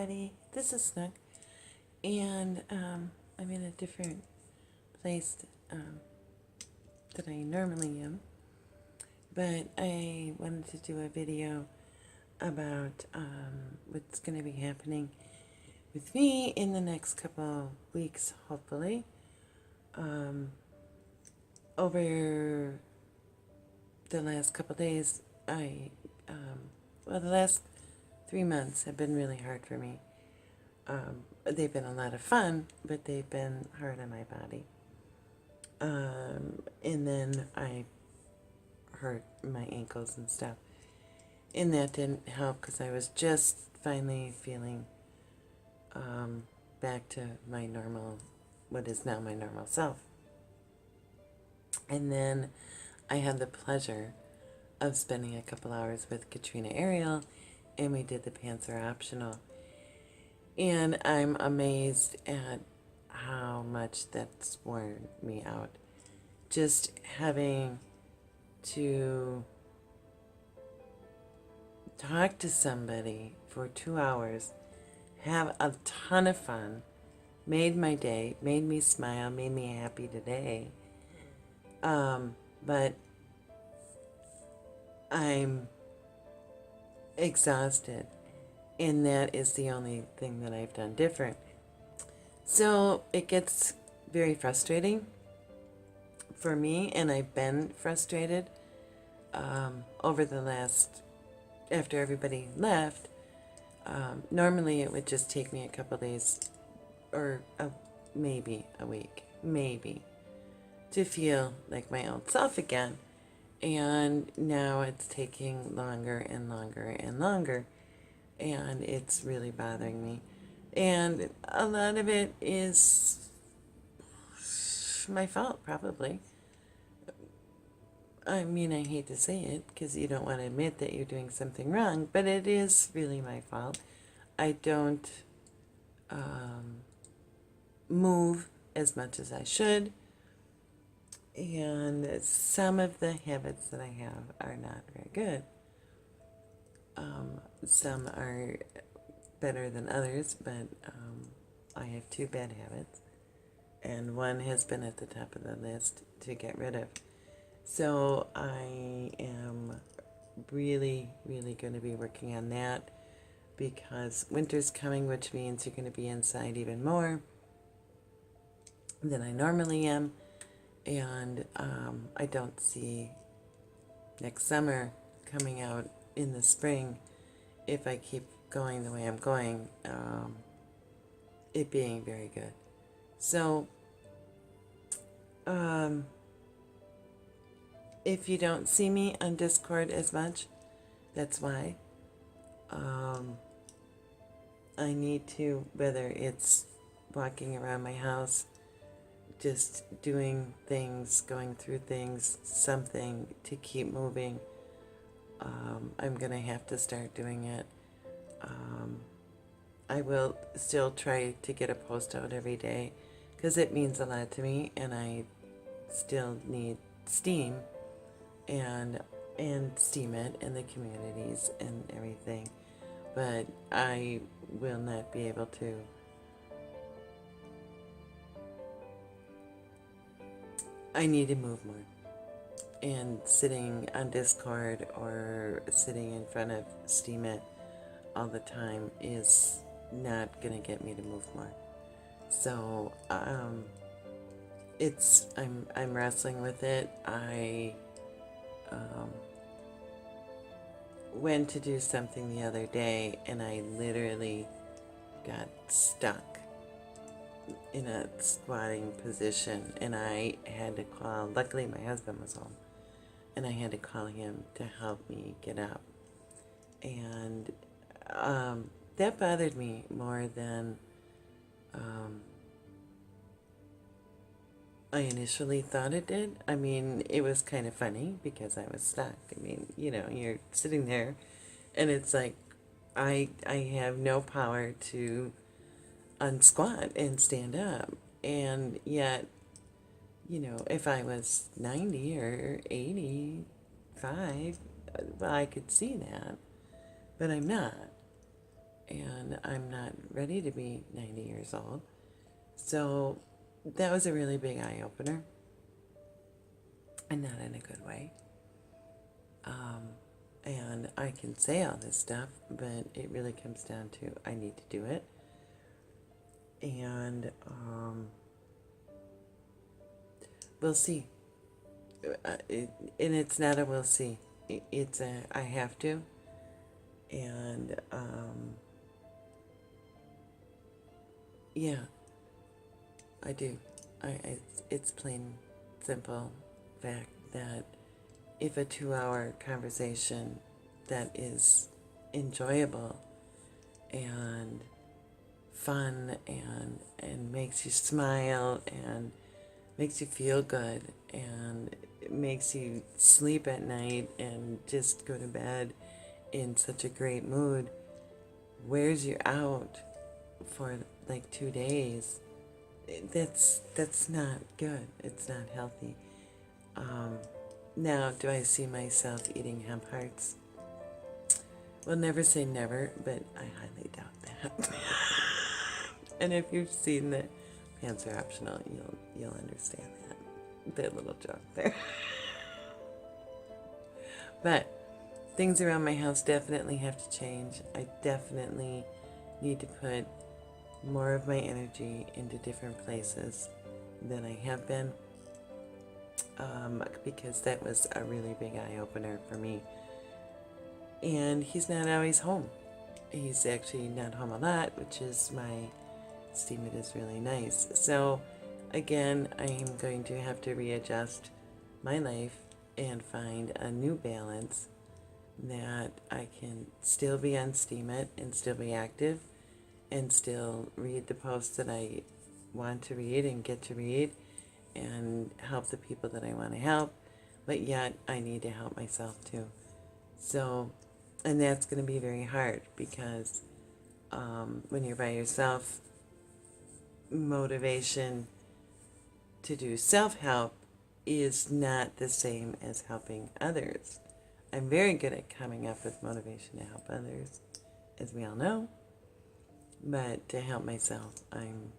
everybody. This is Snook, and I'm in a different place that I normally am, but I wanted to do a video about what's going to be happening with me in the next couple weeks, hopefully. Over the last couple days, the last 3 months have been really hard for me. They've been a lot of fun, but they've been hard on my body. And then I hurt my ankles and stuff. And that didn't help because I was just finally feeling back to my normal, what is now my normal self. And then I had the pleasure of spending a couple hours with Katrina Ariel, and we did the Pants Are Optional. And I'm amazed at how much that's worn me out. Just having to talk to somebody for 2 hours, have a ton of fun, made my day, made me smile, made me happy today. But I'm exhausted, and that is the only thing that I've done different. So it gets very frustrating for me, and I've been frustrated over the last, after everybody left. Normally it would just take me a couple days or maybe a week, maybe, to feel like my old self again. And now it's taking longer and longer and longer, and it's really bothering me. And a lot of it is my fault, probably. I mean, I hate to say it because you don't want to admit that you're doing something wrong, but it is really my fault. I don't move as much as I should, and some of the habits that I have are not very good. Some are better than others, but I have 2 bad habits, and one has been at the top of the list to get rid of. So I am really, really going to be working on that, because winter's coming, which means you're going to be inside even more than I normally am. And I don't see next summer coming out in the spring, if I keep going the way I'm going, it being very good. So if you don't see me on Discord as much, that's why. I need to, whether it's walking around my house, just doing things, going through things, something to keep moving. I'm going to have to start doing it. I will still try to get a post out every day because it means a lot to me, and I still need steam and steam it in the communities and everything. But I will not be able to I need to move more. And sitting on Discord or sitting in front of Steemit all the time is not going to get me to move more. So I'm wrestling with it. I went to do something the other day, and I literally got stuck in a squatting position, and I had to call, luckily my husband was home, and I had to call him to help me get up. And that bothered me more than I initially thought it did. I mean, it was kind of funny because I was stuck. I mean, you know, you're sitting there and it's like I have no power to unsquat and stand up. And yet, you know, if I was 90 or 85, well, I could see that, but I'm not. and I'm not ready to be 90 years old. So that was a really big eye-opener, and not in a good way. And I can say all this stuff, but it really comes down to I need to do it. And we'll see. And it's not a we'll see. It's a I have to. And yeah, I do. It's plain simple fact that if a 2-hour conversation that is enjoyable and fun and makes you smile and makes you feel good and it makes you sleep at night and just go to bed in such a great mood, wears you out for like 2 days, that's not good. It's not healthy. Now, do I see myself eating hemp hearts? Well, never say never, but I highly doubt that. And if you've seen the Pants Are Optional, you'll understand that little joke there. But things around my house definitely have to change. I definitely need to put more of my energy into different places than I have been, because that was a really big eye-opener for me. And he's not always home. He's actually not home a lot, which is my estimate is really nice. So again, I am going to have to readjust my life and find a new balance that I can still be on Steemit and still be active and still read the posts that I want to read and get to read and help the people that I want to help, but yet I need to help myself too. So, and that's going to be very hard because when you're by yourself, motivation to do self-help is not the same as helping others. I'm very good at coming up with motivation to help others, as we all know, but to help myself, I'm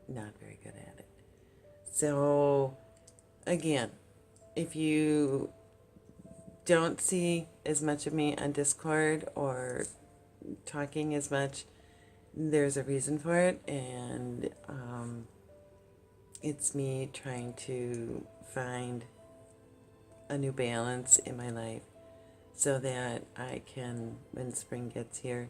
not very good at it. So, again, if you don't see as much of me on Discord or talking as much, there's a reason for it, and it's me trying to find a new balance in my life so that I can, when spring gets here,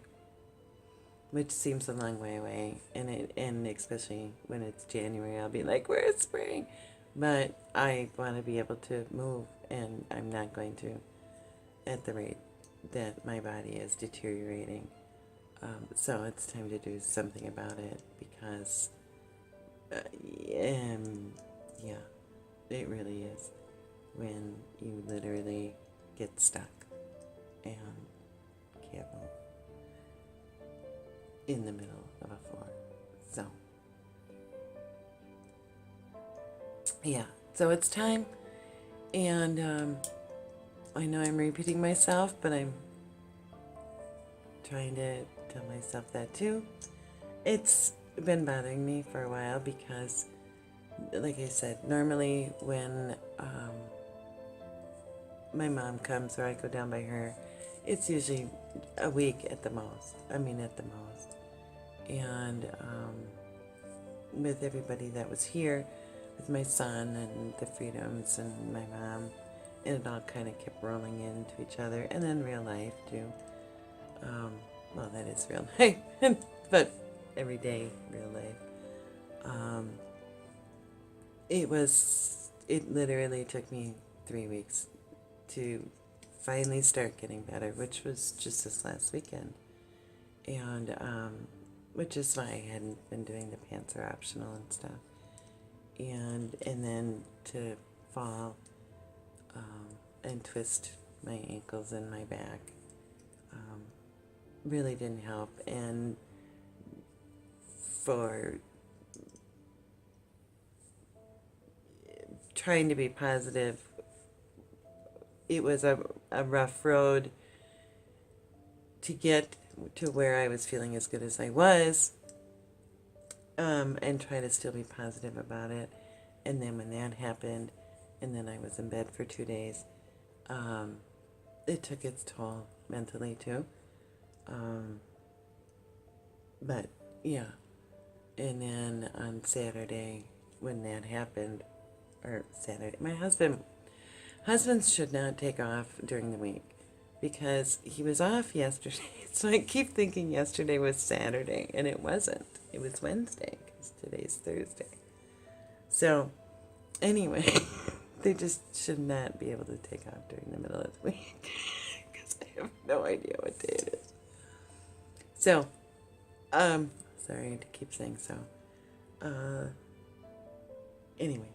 which seems a long way away, and especially when it's January, I'll be like, where's spring? But I want to be able to move, and I'm not going to at the rate that my body is deteriorating. So it's time to do something about it because, yeah, it really is when you literally get stuck and can't move in the middle of a floor. So, yeah, so it's time, and I know I'm repeating myself, but I'm trying to tell myself that too. It's been bothering me for a while because, like I said, normally when my mom comes or I go down by her, it's usually a week at the most. At the most. And with everybody that was here, with my son and the Freedoms and my mom, and it all kind of kept rolling into each other. And then real life too. Well, that is real life, but everyday real life. It literally took me 3 weeks to finally start getting better, which was just this last weekend. And, which is why I hadn't been doing the Pants Are Optional and stuff. And then to fall, and twist my ankles and my back, really didn't help. And for trying to be positive, it was a rough road to get to where I was feeling as good as I was, and try to still be positive about it. And then when that happened, and then I was in bed for 2 days, it took its toll mentally too. But yeah, and then on Saturday when that happened, or Saturday, my husbands should not take off during the week because he was off yesterday. So I keep thinking yesterday was Saturday, and it wasn't. It was Wednesday because today's Thursday. So anyway, they just should not be able to take off during the middle of the week because I have no idea what day it is. So, sorry to keep saying so. Anyway,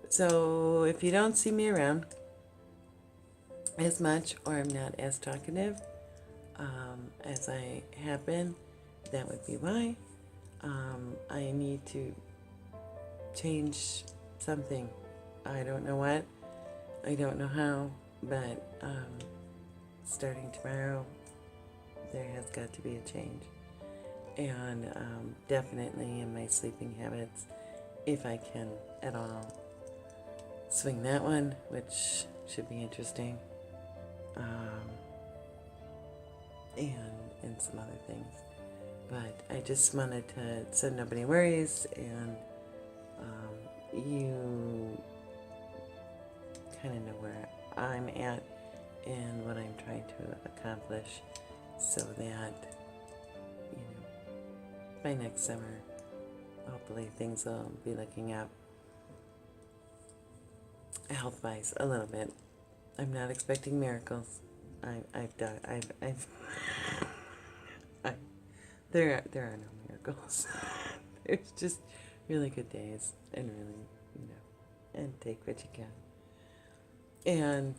so if you don't see me around as much, or I'm not as talkative as I have been, that would be why. I need to change something. I don't know what, I don't know how, but starting tomorrow, there has got to be a change. And definitely in my sleeping habits, if I can at all swing that one, which should be interesting, and some other things. But I just wanted to send nobody worries, and you kind of know where I'm at and what I'm trying to accomplish, so that, you know, by next summer, hopefully things will be looking up health-wise a little bit. I'm not expecting miracles. There are no miracles. There's just really good days, and really, and take what you can. And,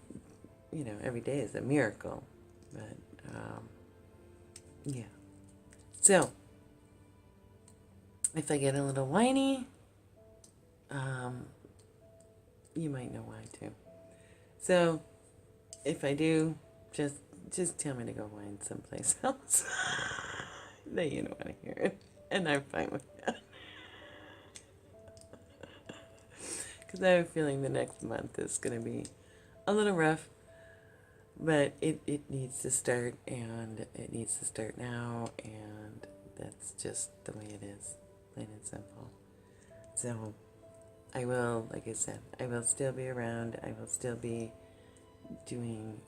every day is a miracle. But, yeah. So, if I get a little whiny, you might know why too. So, if I do, just tell me to go whine someplace else. That you don't want to hear it. And I'm fine with that. Because I have a feeling the next month is going to be a little rough. But it needs to start, and it needs to start now, and that's just the way it is, plain and simple. So I will, like I said, I will still be around. I will still be doing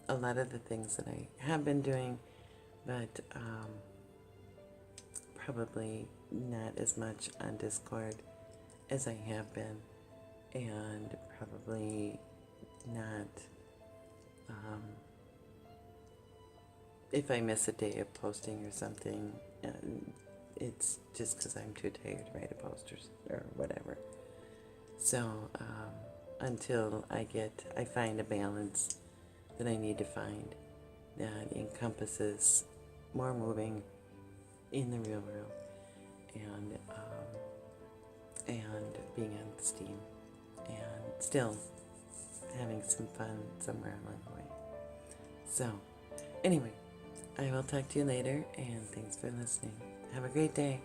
a lot of the things that I have been doing, but probably not as much on Discord as I have been, and probably not, if I miss a day of posting or something, it's just because I'm too tired to write a post or whatever. So until I find a balance that I need to find that encompasses more moving in the real world, and being on Steam, and still having some fun somewhere along the way. So anyway, I will talk to you later, and thanks for listening. Have a great day.